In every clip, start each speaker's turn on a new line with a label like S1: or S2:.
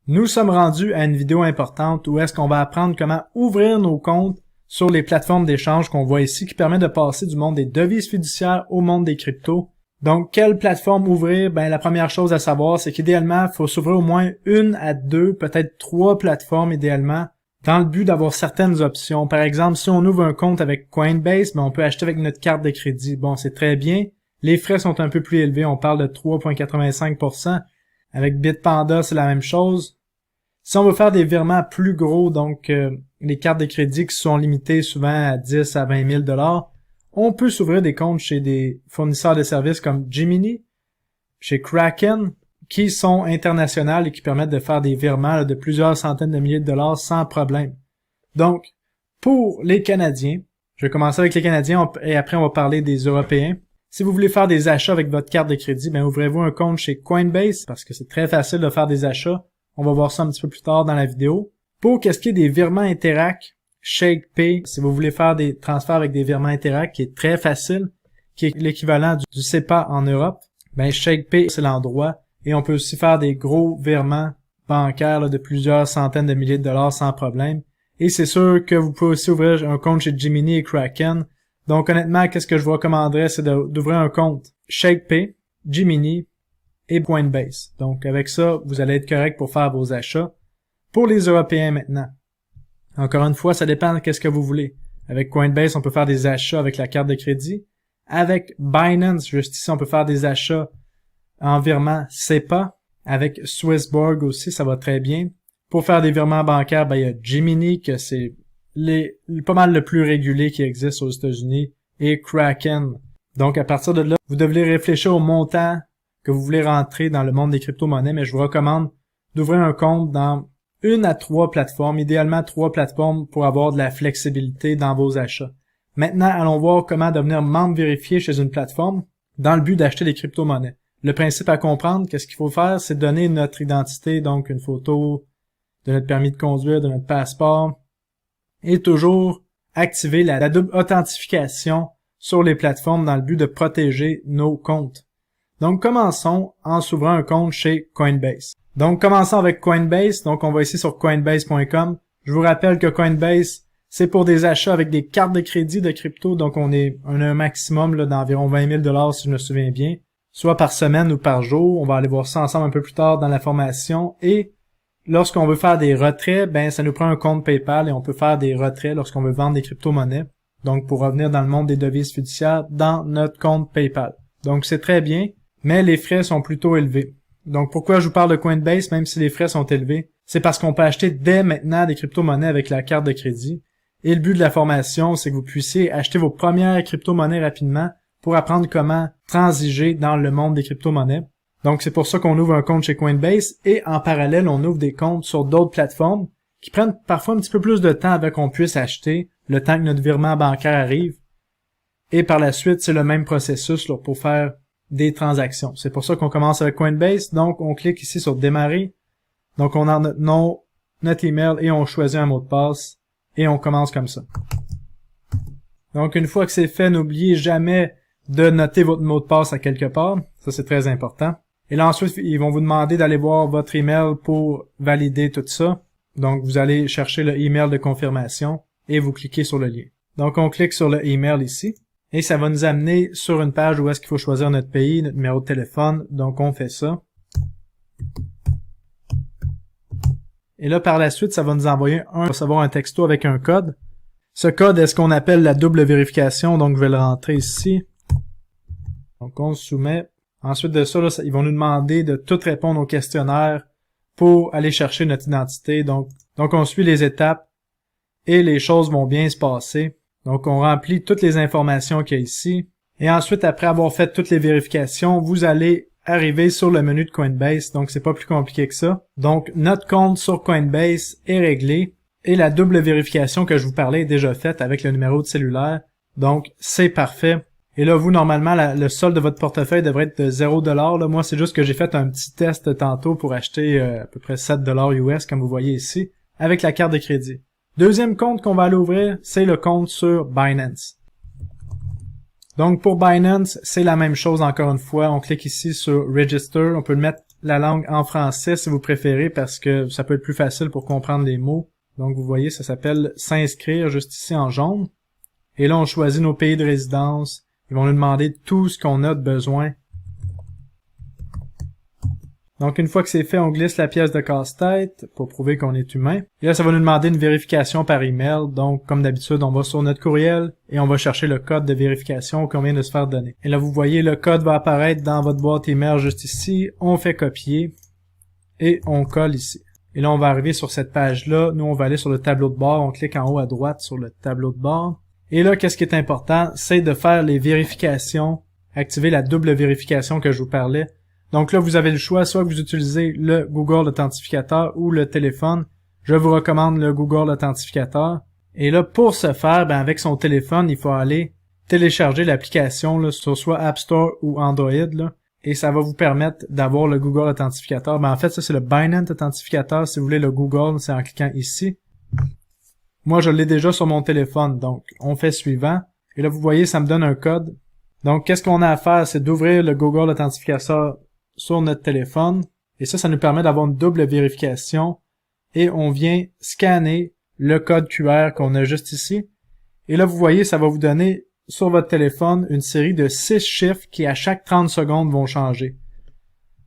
S1: Nous sommes rendus à une vidéo importante où est-ce qu'on va apprendre comment ouvrir nos comptes sur les plateformes d'échange qu'on voit ici qui permet de passer du monde des devises fiduciaires au monde des cryptos. Donc, quelle plateforme ouvrir? Ben, la première chose à savoir, c'est qu'idéalement, il faut s'ouvrir au moins une à deux, peut-être trois plateformes idéalement, dans le but d'avoir certaines options. Par exemple, si on ouvre un compte avec Coinbase, ben, on peut acheter avec notre carte de crédit. Bon, c'est très bien. Les frais sont un peu plus élevés, on parle de 3,85%. Avec Bitpanda, c'est la même chose. Si on veut faire des virements plus gros, donc les cartes de crédit qui sont limitées souvent à 10 à 20 000 $, on peut s'ouvrir des comptes chez des fournisseurs de services comme Gemini, chez Kraken, qui sont internationales et qui permettent de faire des virements là, de plusieurs centaines de milliers de dollars sans problème. Donc, pour les Canadiens, je vais commencer avec les Canadiens et après on va parler des Européens. Si vous voulez faire des achats avec votre carte de crédit, ben ouvrez-vous un compte chez Coinbase parce que c'est très facile de faire des achats. On va voir ça un petit peu plus tard dans la vidéo. Pour qu'est-ce qui est des virements Interac, ShakePay, si vous voulez faire des transferts avec des virements Interac, qui est très facile, qui est l'équivalent du SEPA en Europe, ben ShakePay, c'est l'endroit. Et on peut aussi faire des gros virements bancaires là, de plusieurs centaines de milliers de dollars sans problème. Et c'est sûr que vous pouvez aussi ouvrir un compte chez Gemini et Kraken. Donc honnêtement, qu'est-ce que je vous recommanderais, c'est d'ouvrir un compte ShakePay, Gemini et Coinbase. Donc avec ça, vous allez être correct pour faire vos achats. Pour les Européens maintenant, encore une fois, ça dépend de qu'est-ce que vous voulez. Avec Coinbase, on peut faire des achats avec la carte de crédit. Avec Binance, juste ici, on peut faire des achats en virement SEPA. Avec Swissborg aussi, ça va très bien. Pour faire des virements bancaires, ben, il y a Gemini, que c'est pas mal le plus régulé qui existe aux États-Unis, et Kraken. Donc, à partir de là, vous devez réfléchir au montant que vous voulez rentrer dans le monde des crypto-monnaies, mais je vous recommande d'ouvrir un compte dans une à trois plateformes, idéalement trois plateformes pour avoir de la flexibilité dans vos achats. Maintenant, allons voir comment devenir membre vérifié chez une plateforme dans le but d'acheter des crypto-monnaies. Le principe à comprendre, qu'est-ce qu'il faut faire, c'est donner notre identité, donc une photo de notre permis de conduire, de notre passeport, et toujours activer la double authentification sur les plateformes dans le but de protéger nos comptes. Donc, commençons en s'ouvrant un compte chez Coinbase. Donc, commençons avec Coinbase. Donc, on va ici sur coinbase.com. Je vous rappelle que Coinbase, c'est pour des achats avec des cartes de crédit de crypto. Donc, on a un maximum là, d'environ 20 000 $ si je me souviens bien, soit par semaine ou par jour. On va aller voir ça ensemble un peu plus tard dans la formation. Et lorsqu'on veut faire des retraits, ben ça nous prend un compte PayPal et on peut faire des retraits lorsqu'on veut vendre des crypto-monnaies. Donc, pour revenir dans le monde des devises fiduciaires dans notre compte PayPal. Donc, c'est très bien, mais les frais sont plutôt élevés. Donc, pourquoi je vous parle de Coinbase, même si les frais sont élevés? C'est parce qu'on peut acheter dès maintenant des crypto-monnaies avec la carte de crédit. Et le but de la formation, c'est que vous puissiez acheter vos premières crypto-monnaies rapidement pour apprendre comment transiger dans le monde des crypto-monnaies. Donc, c'est pour ça qu'on ouvre un compte chez Coinbase et en parallèle, on ouvre des comptes sur d'autres plateformes qui prennent parfois un petit peu plus de temps avant qu'on puisse acheter, le temps que notre virement bancaire arrive. Et par la suite, c'est le même processus là, pour faire des transactions. C'est pour ça qu'on commence avec Coinbase. Donc, on clique ici sur démarrer. Donc, on a notre nom, notre email et on choisit un mot de passe et on commence comme ça. Donc, une fois que c'est fait, n'oubliez jamais de noter votre mot de passe à quelque part. Ça, c'est très important. Et là, ensuite, ils vont vous demander d'aller voir votre email pour valider tout ça. Donc, vous allez chercher le email de confirmation et vous cliquez sur le lien. Donc, on clique sur le email ici. Et ça va nous amener sur une page où est-ce qu'il faut choisir notre pays, notre numéro de téléphone. Donc, on fait ça. Et là, par la suite, ça va nous envoyer recevoir un texto avec un code. Ce code est ce qu'on appelle la double vérification. Donc, je vais le rentrer ici. Donc, on se soumet. Ensuite de ça, là, ils vont nous demander de tout répondre au questionnaire pour aller chercher notre identité. Donc, on suit les étapes et les choses vont bien se passer. Donc, on remplit toutes les informations qu'il y a ici. Et ensuite, après avoir fait toutes les vérifications, vous allez arriver sur le menu de Coinbase. Donc, c'est pas plus compliqué que ça. Donc, notre compte sur Coinbase est réglé. Et la double vérification que je vous parlais est déjà faite avec le numéro de cellulaire. Donc, c'est parfait. Et là, vous, normalement, le solde de votre portefeuille devrait être de 0 $. Là, moi, c'est juste que j'ai fait un petit test tantôt pour acheter à peu près 7 $ US, comme vous voyez ici, avec la carte de crédit. Deuxième compte qu'on va aller ouvrir, c'est le compte sur Binance. Donc, pour Binance, c'est la même chose encore une fois. On clique ici sur Register. On peut le mettre la langue en français si vous préférez parce que ça peut être plus facile pour comprendre les mots. Donc vous voyez, ça s'appelle s'inscrire juste ici en jaune. Et là, on choisit nos pays de résidence. Ils vont nous demander tout ce qu'on a de besoin. Donc, une fois que c'est fait, on glisse la pièce de casse-tête pour prouver qu'on est humain. Et là, ça va nous demander une vérification par email. Donc, comme d'habitude, on va sur notre courriel et on va chercher le code de vérification qu'on vient de se faire donner. Et là, vous voyez, le code va apparaître dans votre boîte email juste ici. On fait copier et on colle ici. Et là, on va arriver sur cette page-là. Nous, on va aller sur le tableau de bord. On clique en haut à droite sur le tableau de bord. Et là, qu'est-ce qui est important? C'est de faire les vérifications, activer la double vérification que je vous parlais. Donc là, vous avez le choix, soit que vous utilisez le Google Authentificateur ou le téléphone. Je vous recommande le Google Authentificateur. Et là, pour ce faire, avec son téléphone, il faut aller télécharger l'application sur soit App Store ou Android. Là, et ça va vous permettre d'avoir le Google Authentificateur. En fait, ça, c'est le Binance Authentificateur. Si vous voulez le Google, c'est en cliquant ici. Moi, je l'ai déjà sur mon téléphone. Donc, on fait suivant. Et là, vous voyez, ça me donne un code. Donc, qu'est-ce qu'on a à faire? C'est d'ouvrir le Google Authentificateur sur notre téléphone. Et ça nous permet d'avoir une double vérification. Et on vient scanner le code QR qu'on a juste ici. Et là, vous voyez, ça va vous donner sur votre téléphone une série de 6 chiffres qui, à chaque 30 secondes, vont changer.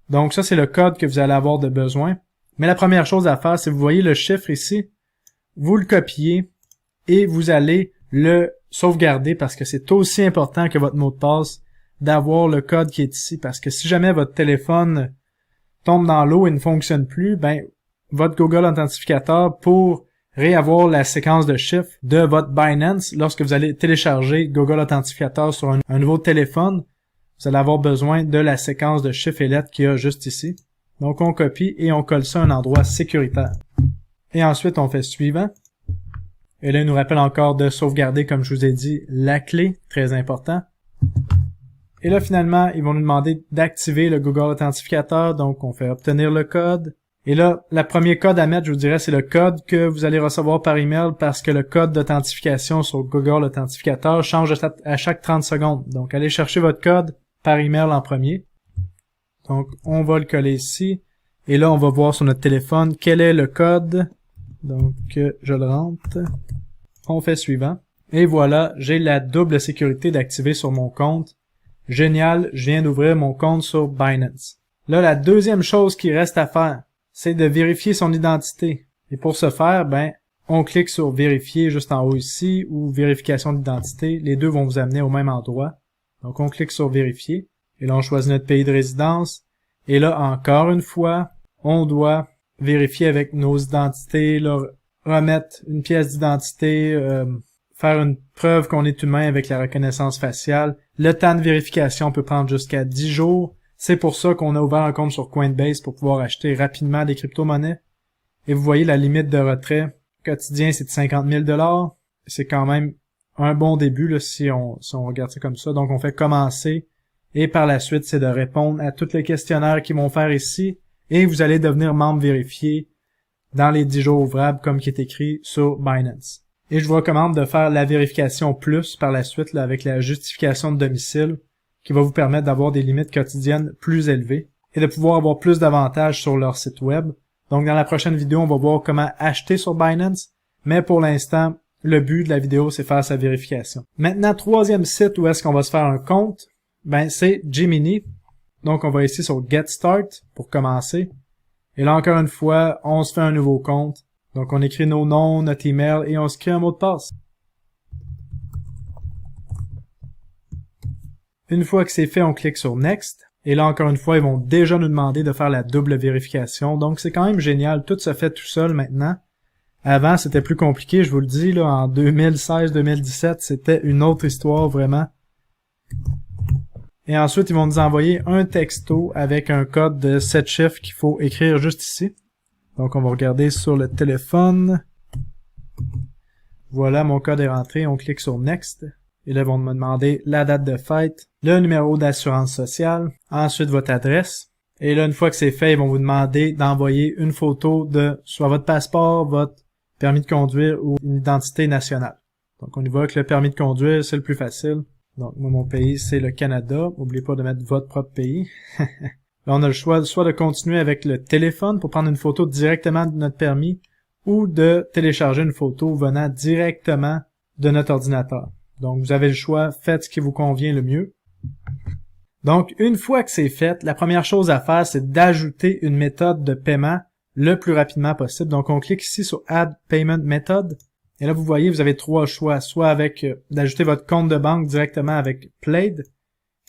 S1: Donc, ça, c'est le code que vous allez avoir de besoin. Mais la première chose à faire, c'est vous voyez le chiffre ici, vous le copiez et vous allez le sauvegarder parce que c'est aussi important que votre mot de passe d'avoir le code qui est ici, parce que si jamais votre téléphone tombe dans l'eau et ne fonctionne plus, votre Google Authentificateur, pour réavoir la séquence de chiffres de votre Binance, lorsque vous allez télécharger Google Authentificateur sur un nouveau téléphone, vous allez avoir besoin de la séquence de chiffres et lettres qu'il y a juste ici. Donc on copie et on colle ça à un endroit sécuritaire. Et ensuite on fait suivant. Et là il nous rappelle encore de sauvegarder, comme je vous ai dit, la clé, très important. Et là, finalement, ils vont nous demander d'activer le Google Authentificateur. Donc, on fait obtenir le code. Et là, le premier code à mettre, je vous dirais, c'est le code que vous allez recevoir par email parce que le code d'authentification sur Google Authentificateur change à chaque 30 secondes. Donc, allez chercher votre code par email en premier. Donc, on va le coller ici. Et là, on va voir sur notre téléphone quel est le code. Donc, je le rentre. On fait suivant. Et voilà, j'ai la double sécurité d'activer sur mon compte. Génial, je viens d'ouvrir mon compte sur Binance. Là, la deuxième chose qui reste à faire, c'est de vérifier son identité. Et pour ce faire, on clique sur vérifier juste en haut ici ou vérification d'identité. Les deux vont vous amener au même endroit. Donc, on clique sur vérifier. Et là, on choisit notre pays de résidence. Et là, encore une fois, on doit vérifier avec nos identités, là, remettre une pièce d'identité, faire une preuve qu'on est humain avec la reconnaissance faciale. Le temps de vérification peut prendre jusqu'à 10 jours. C'est pour ça qu'on a ouvert un compte sur Coinbase pour pouvoir acheter rapidement des crypto-monnaies. Et vous voyez, la limite de retrait quotidien, c'est de 50 000 $. C'est quand même un bon début là, si on regarde ça comme ça. Donc, on fait commencer. Et par la suite, c'est de répondre à tous les questionnaires qu'ils vont faire ici. Et vous allez devenir membre vérifié dans les 10 jours ouvrables comme qui est écrit sur Binance. Et je vous recommande de faire la vérification plus par la suite là, avec la justification de domicile qui va vous permettre d'avoir des limites quotidiennes plus élevées et de pouvoir avoir plus d'avantages sur leur site web. Donc dans la prochaine vidéo, on va voir comment acheter sur Binance, mais pour l'instant, le but de la vidéo, c'est faire sa vérification. Maintenant, troisième site où est-ce qu'on va se faire un compte, c'est Gemini. Donc on va ici sur Get Start pour commencer. Et là encore une fois, on se fait un nouveau compte. Donc, on écrit nos noms, notre email et on se crée un mot de passe. Une fois que c'est fait, on clique sur Next. Et là, encore une fois, ils vont déjà nous demander de faire la double vérification. Donc, c'est quand même génial. Tout se fait tout seul maintenant. Avant, c'était plus compliqué. Je vous le dis, là, en 2016-2017, c'était une autre histoire, vraiment. Et ensuite, ils vont nous envoyer un texto avec un code de 7 chiffres qu'il faut écrire juste ici. Donc, on va regarder sur le téléphone. Voilà, mon code est rentré. On clique sur Next. Et là, ils vont me demander la date de fête, le numéro d'assurance sociale, ensuite votre adresse. Et là, une fois que c'est fait, ils vont vous demander d'envoyer une photo de soit votre passeport, votre permis de conduire ou une identité nationale. Donc, on y va avec le permis de conduire, c'est le plus facile. Donc, moi, mon pays, c'est le Canada. N'oubliez pas de mettre votre propre pays. Là, on a le choix soit de continuer avec le téléphone pour prendre une photo directement de notre permis ou de télécharger une photo venant directement de notre ordinateur. Donc, vous avez le choix, faites ce qui vous convient le mieux. Donc, une fois que c'est fait, la première chose à faire, c'est d'ajouter une méthode de paiement le plus rapidement possible. Donc, on clique ici sur Add Payment Method. Et là, vous voyez, vous avez trois choix. Soit avec d'ajouter votre compte de banque directement avec Plaid,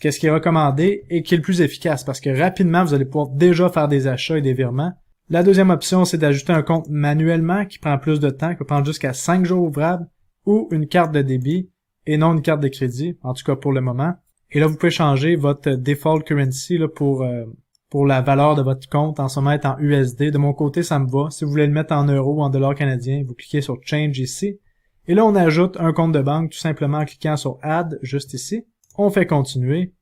S1: qu'est-ce qui est recommandé et qui est le plus efficace parce que rapidement, vous allez pouvoir déjà faire des achats et des virements. La deuxième option, c'est d'ajouter un compte manuellement qui prend plus de temps, qui peut prendre jusqu'à 5 jours ouvrables, ou une carte de débit et non une carte de crédit, en tout cas pour le moment. Et là, vous pouvez changer votre default currency là, pour la valeur de votre compte, en ce moment est en USD. De mon côté, ça me va. Si vous voulez le mettre en euros ou en dollars canadiens, vous cliquez sur Change ici. Et là, on ajoute un compte de banque tout simplement en cliquant sur Add, juste ici. On fait continuer.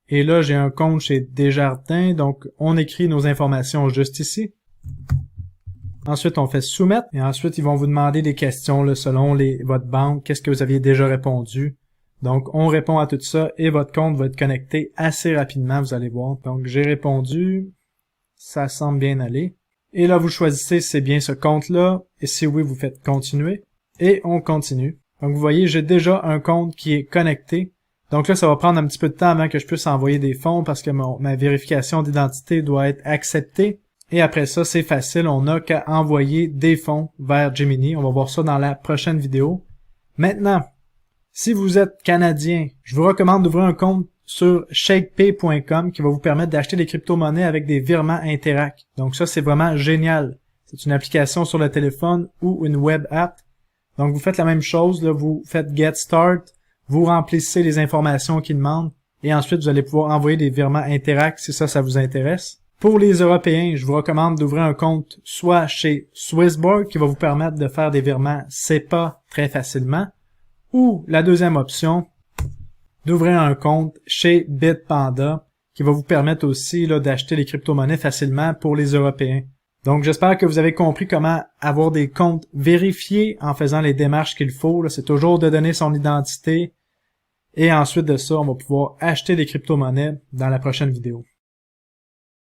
S1: Et là, j'ai un compte chez Desjardins, donc on écrit nos informations juste ici. Ensuite, on fait soumettre, et ensuite, ils vont vous demander des questions là, selon votre banque, qu'est-ce que vous aviez déjà répondu. Donc, on répond à tout ça, et votre compte va être connecté assez rapidement, vous allez voir. Donc, j'ai répondu, ça semble bien aller. Et là, vous choisissez si c'est bien ce compte-là, et si oui, vous faites continuer, et on continue. Donc, vous voyez, j'ai déjà un compte qui est connecté. Donc là, ça va prendre un petit peu de temps avant que je puisse envoyer des fonds parce que ma vérification d'identité doit être acceptée. Et après ça, c'est facile, on n'a qu'à envoyer des fonds vers Gemini. On va voir ça dans la prochaine vidéo. Maintenant, si vous êtes Canadien, je vous recommande d'ouvrir un compte sur shakepay.com qui va vous permettre d'acheter des crypto-monnaies avec des virements Interac. Donc ça, c'est vraiment génial. C'est une application sur le téléphone ou une web app. Donc vous faites la même chose, là, vous faites Get Start, vous remplissez les informations qu'ils demandent et ensuite vous allez pouvoir envoyer des virements Interac si ça vous intéresse. Pour les Européens, je vous recommande d'ouvrir un compte soit chez Swissborg qui va vous permettre de faire des virements SEPA très facilement ou la deuxième option, d'ouvrir un compte chez Bitpanda qui va vous permettre aussi là, d'acheter des crypto-monnaies facilement pour les Européens. Donc, j'espère que vous avez compris comment avoir des comptes vérifiés en faisant les démarches qu'il faut. Là, c'est toujours de donner son identité. Et ensuite de ça, on va pouvoir acheter des crypto-monnaies dans la prochaine vidéo.